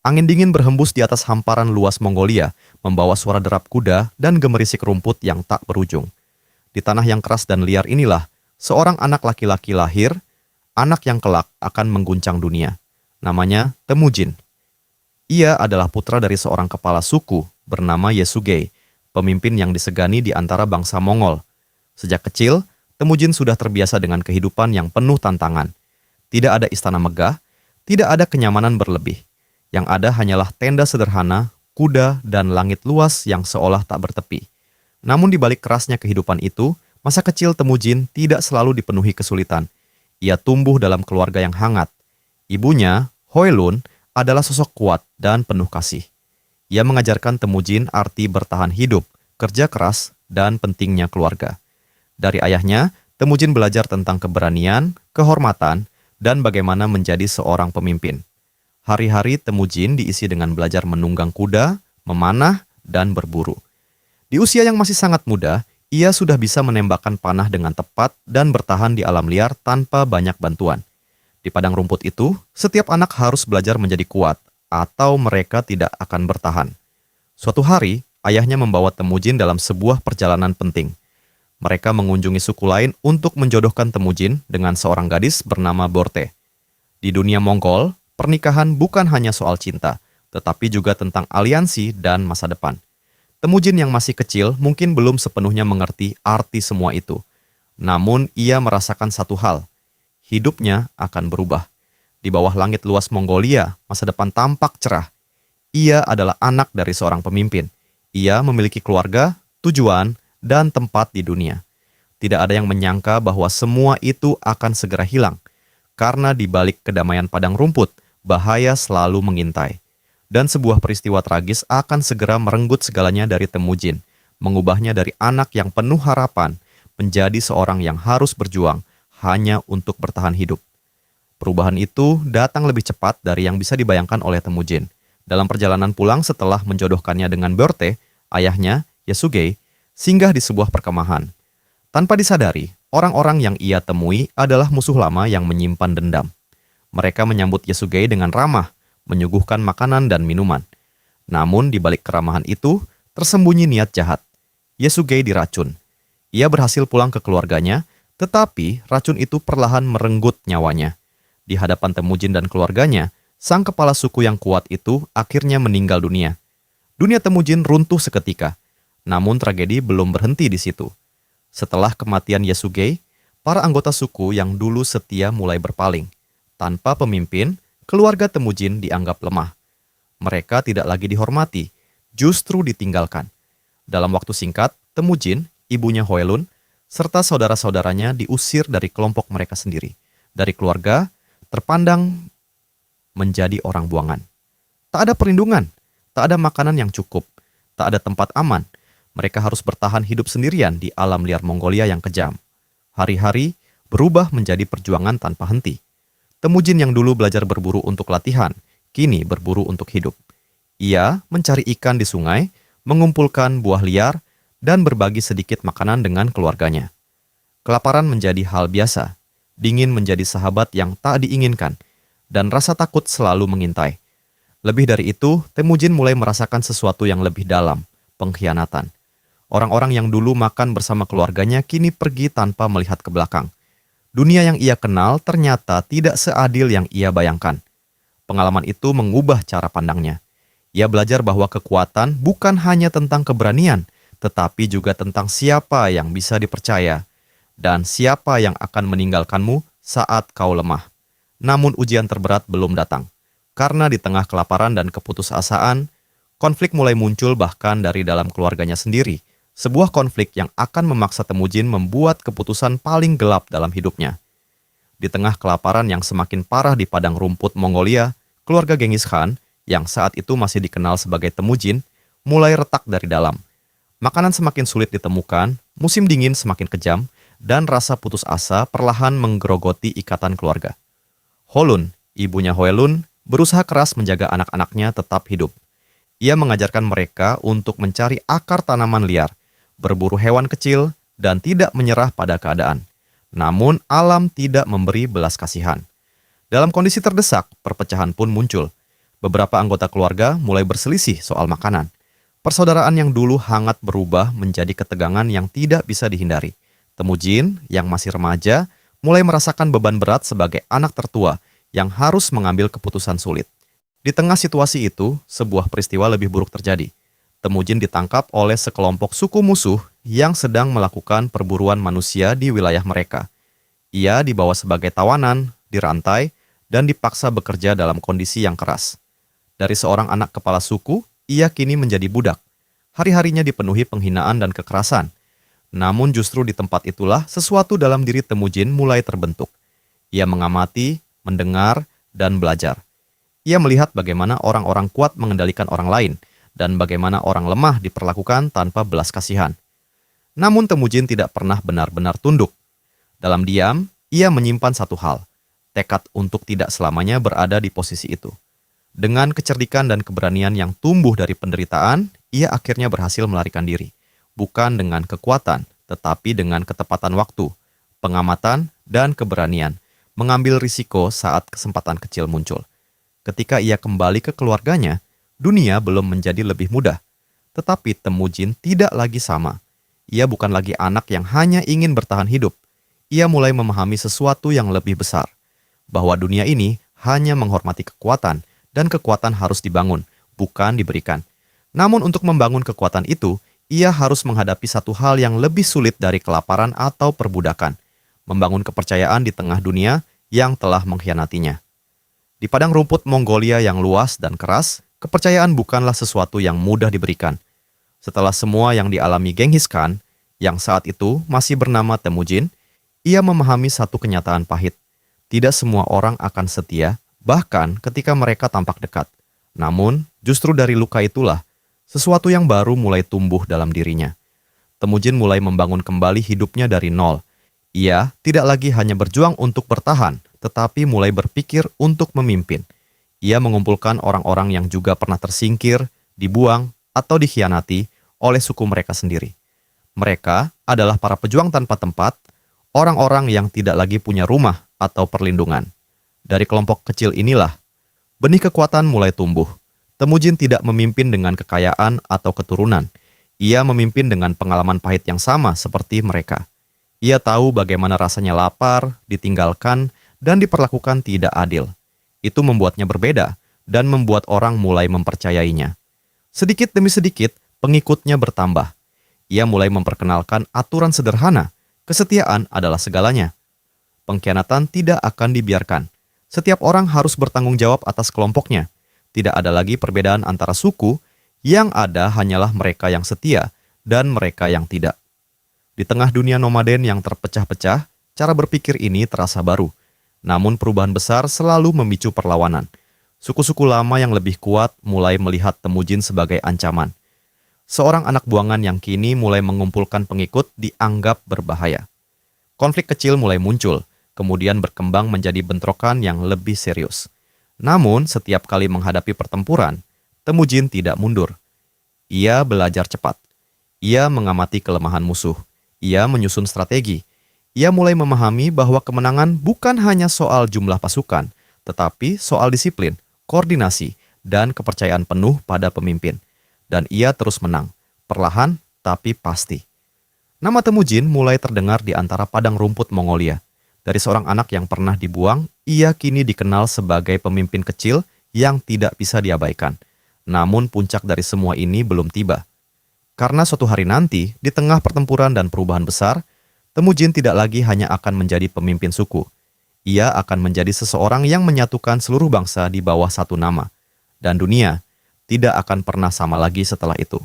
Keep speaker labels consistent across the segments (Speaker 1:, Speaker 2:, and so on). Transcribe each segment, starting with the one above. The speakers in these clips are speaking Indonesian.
Speaker 1: Angin dingin berhembus di atas hamparan luas Mongolia, membawa suara derap kuda dan gemerisik rumput yang tak berujung. Di tanah yang keras dan liar inilah, seorang anak laki-laki lahir, anak yang kelak akan mengguncang dunia. Namanya Temujin. Ia adalah putra dari seorang kepala suku bernama Yesugei, pemimpin yang disegani di antara bangsa Mongol. Sejak kecil, Temujin sudah terbiasa dengan kehidupan yang penuh tantangan. Tidak ada istana megah, tidak ada kenyamanan berlebih. Yang ada hanyalah tenda sederhana, kuda, dan langit luas yang seolah tak bertepi. Namun di balik kerasnya kehidupan itu, masa kecil Temujin tidak selalu dipenuhi kesulitan. Ia tumbuh dalam keluarga yang hangat. Ibunya, Hoelun, adalah sosok kuat dan penuh kasih. Ia mengajarkan Temujin arti bertahan hidup, kerja keras, dan pentingnya keluarga. Dari ayahnya, Temujin belajar tentang keberanian, kehormatan, dan bagaimana menjadi seorang pemimpin. Hari-hari Temujin diisi dengan belajar menunggang kuda, memanah, dan berburu. Di usia yang masih sangat muda, ia sudah bisa menembakkan panah dengan tepat dan bertahan di alam liar tanpa banyak bantuan. Di padang rumput itu, setiap anak harus belajar menjadi kuat, atau mereka tidak akan bertahan. Suatu hari, ayahnya membawa Temujin dalam sebuah perjalanan penting. Mereka mengunjungi suku lain untuk menjodohkan Temujin dengan seorang gadis bernama Borte. Di dunia Mongol, pernikahan bukan hanya soal cinta, tetapi juga tentang aliansi dan masa depan. Temujin yang masih kecil mungkin belum sepenuhnya mengerti arti semua itu. Namun ia merasakan satu hal, hidupnya akan berubah. Di bawah langit luas Mongolia, masa depan tampak cerah. Ia adalah anak dari seorang pemimpin. Ia memiliki keluarga, tujuan, dan tempat di dunia. Tidak ada yang menyangka bahwa semua itu akan segera hilang. Karena di balik kedamaian padang rumput, bahaya selalu mengintai. Dan sebuah peristiwa tragis akan segera merenggut segalanya dari Temujin, mengubahnya dari anak yang penuh harapan menjadi seorang yang harus berjuang hanya untuk bertahan hidup. Perubahan itu datang lebih cepat dari yang bisa dibayangkan oleh Temujin. Dalam perjalanan pulang setelah menjodohkannya dengan Borte, ayahnya, Yesugei, singgah di sebuah perkemahan. Tanpa disadari, orang-orang yang ia temui adalah musuh lama yang menyimpan dendam. Mereka menyambut Yesugei dengan ramah, menyuguhkan makanan dan minuman. Namun di balik keramahan itu, tersembunyi niat jahat. Yesugei diracun. Ia berhasil pulang ke keluarganya, tetapi racun itu perlahan merenggut nyawanya. Di hadapan Temujin dan keluarganya, sang kepala suku yang kuat itu akhirnya meninggal dunia. Dunia Temujin runtuh seketika. Namun tragedi belum berhenti di situ. Setelah kematian Yesugei, para anggota suku yang dulu setia mulai berpaling. Tanpa pemimpin, keluarga Temujin dianggap lemah. Mereka tidak lagi dihormati, justru ditinggalkan. Dalam waktu singkat, Temujin, ibunya Hoelun, serta saudara-saudaranya diusir dari kelompok mereka sendiri. Dari keluarga, terpandang menjadi orang buangan. Tak ada perlindungan, tak ada makanan yang cukup, tak ada tempat aman. Mereka harus bertahan hidup sendirian di alam liar Mongolia yang kejam. Hari-hari berubah menjadi perjuangan tanpa henti. Temujin yang dulu belajar berburu untuk latihan, kini berburu untuk hidup. Ia mencari ikan di sungai, mengumpulkan buah liar, dan berbagi sedikit makanan dengan keluarganya. Kelaparan menjadi hal biasa, dingin menjadi sahabat yang tak diinginkan, dan rasa takut selalu mengintai. Lebih dari itu, Temujin mulai merasakan sesuatu yang lebih dalam, pengkhianatan. Orang-orang yang dulu makan bersama keluarganya kini pergi tanpa melihat ke belakang. Dunia yang ia kenal ternyata tidak seadil yang ia bayangkan. Pengalaman itu mengubah cara pandangnya. Ia belajar bahwa kekuatan bukan hanya tentang keberanian, tetapi juga tentang siapa yang bisa dipercaya dan siapa yang akan meninggalkanmu saat kau lemah. Namun ujian terberat belum datang. Karena di tengah kelaparan dan keputusasaan, konflik mulai muncul bahkan dari dalam keluarganya sendiri. Sebuah konflik yang akan memaksa Temujin membuat keputusan paling gelap dalam hidupnya. Di tengah kelaparan yang semakin parah di padang rumput Mongolia, keluarga Genghis Khan, yang saat itu masih dikenal sebagai Temujin, mulai retak dari dalam. Makanan semakin sulit ditemukan, musim dingin semakin kejam, dan rasa putus asa perlahan menggerogoti ikatan keluarga. Holun, ibunya Hoelun, berusaha keras menjaga anak-anaknya tetap hidup. Ia mengajarkan mereka untuk mencari akar tanaman liar, berburu hewan kecil, dan tidak menyerah pada keadaan. Namun, alam tidak memberi belas kasihan. Dalam kondisi terdesak, perpecahan pun muncul. Beberapa anggota keluarga mulai berselisih soal makanan. Persaudaraan yang dulu hangat berubah menjadi ketegangan yang tidak bisa dihindari. Temujin, yang masih remaja, mulai merasakan beban berat sebagai anak tertua yang harus mengambil keputusan sulit. Di tengah situasi itu, sebuah peristiwa lebih buruk terjadi. Temujin ditangkap oleh sekelompok suku musuh yang sedang melakukan perburuan manusia di wilayah mereka. Ia dibawa sebagai tawanan, dirantai, dan dipaksa bekerja dalam kondisi yang keras. Dari seorang anak kepala suku, ia kini menjadi budak. Hari-harinya dipenuhi penghinaan dan kekerasan. Namun justru di tempat itulah sesuatu dalam diri Temujin mulai terbentuk. Ia mengamati, mendengar, dan belajar. Ia melihat bagaimana orang-orang kuat mengendalikan orang lain dan bagaimana orang lemah diperlakukan tanpa belas kasihan. Namun Temujin tidak pernah benar-benar tunduk. Dalam diam, ia menyimpan satu hal, tekad untuk tidak selamanya berada di posisi itu. Dengan kecerdikan dan keberanian yang tumbuh dari penderitaan, ia akhirnya berhasil melarikan diri. Bukan dengan kekuatan, tetapi dengan ketepatan waktu, pengamatan, dan keberanian, mengambil risiko saat kesempatan kecil muncul. Ketika ia kembali ke keluarganya, dunia belum menjadi lebih mudah. Tetapi Temujin tidak lagi sama. Ia bukan lagi anak yang hanya ingin bertahan hidup. Ia mulai memahami sesuatu yang lebih besar, bahwa dunia ini hanya menghormati kekuatan, dan kekuatan harus dibangun, bukan diberikan. Namun untuk membangun kekuatan itu, ia harus menghadapi satu hal yang lebih sulit dari kelaparan atau perbudakan, membangun kepercayaan di tengah dunia yang telah mengkhianatinya. Di padang rumput Mongolia yang luas dan keras, kepercayaan bukanlah sesuatu yang mudah diberikan. Setelah semua yang dialami Genghis Khan, yang saat itu masih bernama Temujin, ia memahami satu kenyataan pahit. Tidak semua orang akan setia, bahkan ketika mereka tampak dekat. Namun, justru dari luka itulah, sesuatu yang baru mulai tumbuh dalam dirinya. Temujin mulai membangun kembali hidupnya dari nol. Ia tidak lagi hanya berjuang untuk bertahan, tetapi mulai berpikir untuk memimpin. Ia mengumpulkan orang-orang yang juga pernah tersingkir, dibuang, atau dikhianati oleh suku mereka sendiri. Mereka adalah para pejuang tanpa tempat, orang-orang yang tidak lagi punya rumah atau perlindungan. Dari kelompok kecil inilah, benih kekuatan mulai tumbuh. Temujin tidak memimpin dengan kekayaan atau keturunan. Ia memimpin dengan pengalaman pahit yang sama seperti mereka. Ia tahu bagaimana rasanya lapar, ditinggalkan, dan diperlakukan tidak adil. Itu membuatnya berbeda dan membuat orang mulai mempercayainya. Sedikit demi sedikit, pengikutnya bertambah. Ia mulai memperkenalkan aturan sederhana. Kesetiaan adalah segalanya. Pengkhianatan tidak akan dibiarkan. Setiap orang harus bertanggung jawab atas kelompoknya. Tidak ada lagi perbedaan antara suku, yang ada hanyalah mereka yang setia dan mereka yang tidak. Di tengah dunia nomaden yang terpecah-pecah, cara berpikir ini terasa baru. Namun perubahan besar selalu memicu perlawanan. Suku-suku lama yang lebih kuat mulai melihat Temujin sebagai ancaman. Seorang anak buangan yang kini mulai mengumpulkan pengikut dianggap berbahaya. Konflik kecil mulai muncul, kemudian berkembang menjadi bentrokan yang lebih serius. Namun, setiap kali menghadapi pertempuran, Temujin tidak mundur. Ia belajar cepat. Ia mengamati kelemahan musuh. Ia menyusun strategi. Ia mulai memahami bahwa kemenangan bukan hanya soal jumlah pasukan, tetapi soal disiplin, koordinasi, dan kepercayaan penuh pada pemimpin. Dan ia terus menang, perlahan tapi pasti. Nama Temujin mulai terdengar di antara padang rumput Mongolia. Dari seorang anak yang pernah dibuang, ia kini dikenal sebagai pemimpin kecil yang tidak bisa diabaikan. Namun puncak dari semua ini belum tiba. Karena suatu hari nanti, di tengah pertempuran dan perubahan besar, Temujin tidak lagi hanya akan menjadi pemimpin suku. Ia akan menjadi seseorang yang menyatukan seluruh bangsa di bawah satu nama. Dan dunia tidak akan pernah sama lagi setelah itu.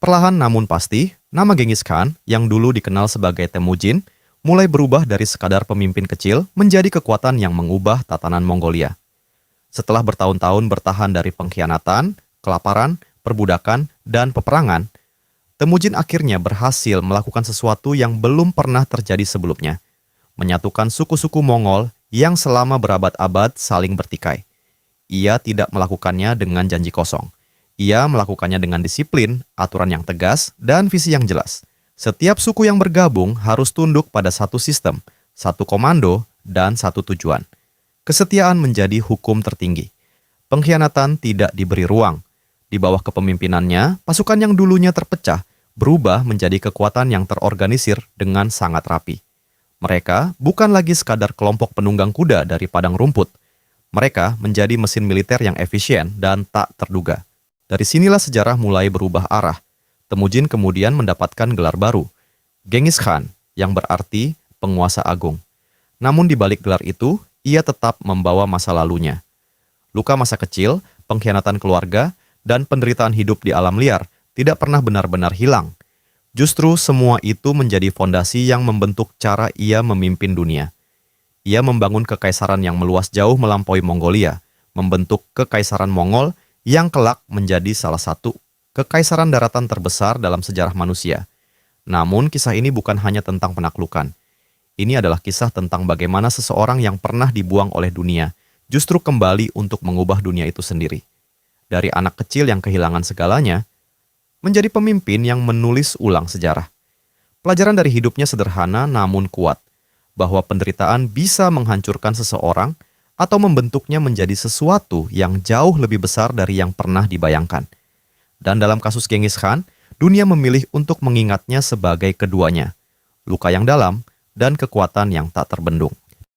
Speaker 1: Perlahan namun pasti, nama Genghis Khan yang dulu dikenal sebagai Temujin mulai berubah dari sekadar pemimpin kecil menjadi kekuatan yang mengubah tatanan Mongolia. Setelah bertahun-tahun bertahan dari pengkhianatan, kelaparan, perbudakan, dan peperangan, Temujin akhirnya berhasil melakukan sesuatu yang belum pernah terjadi sebelumnya, menyatukan suku-suku Mongol yang selama berabad-abad saling bertikai. Ia tidak melakukannya dengan janji kosong. Ia melakukannya dengan disiplin, aturan yang tegas, dan visi yang jelas. Setiap suku yang bergabung harus tunduk pada satu sistem, satu komando, dan satu tujuan. Kesetiaan menjadi hukum tertinggi. Pengkhianatan tidak diberi ruang. Di bawah kepemimpinannya, pasukan yang dulunya terpecah berubah menjadi kekuatan yang terorganisir dengan sangat rapi. Mereka bukan lagi sekadar kelompok penunggang kuda dari padang rumput. Mereka menjadi mesin militer yang efisien dan tak terduga. Dari sinilah sejarah mulai berubah arah. Temujin kemudian mendapatkan gelar baru, Genghis Khan, yang berarti penguasa agung. Namun di balik gelar itu, ia tetap membawa masa lalunya. Luka masa kecil, pengkhianatan keluarga, dan penderitaan hidup di alam liar tidak pernah benar-benar hilang. Justru semua itu menjadi fondasi yang membentuk cara ia memimpin dunia. Ia membangun kekaisaran yang meluas jauh melampaui Mongolia, membentuk kekaisaran Mongol yang kelak menjadi salah satu kekaisaran daratan terbesar dalam sejarah manusia. Namun kisah ini bukan hanya tentang penaklukan. Ini adalah kisah tentang bagaimana seseorang yang pernah dibuang oleh dunia justru kembali untuk mengubah dunia itu sendiri. Dari anak kecil yang kehilangan segalanya, menjadi pemimpin yang menulis ulang sejarah. Pelajaran dari hidupnya sederhana namun kuat, bahwa penderitaan bisa menghancurkan seseorang atau membentuknya menjadi sesuatu yang jauh lebih besar dari yang pernah dibayangkan. Dan dalam kasus Genghis Khan, dunia memilih untuk mengingatnya sebagai keduanya, luka yang dalam dan kekuatan yang tak terbendung.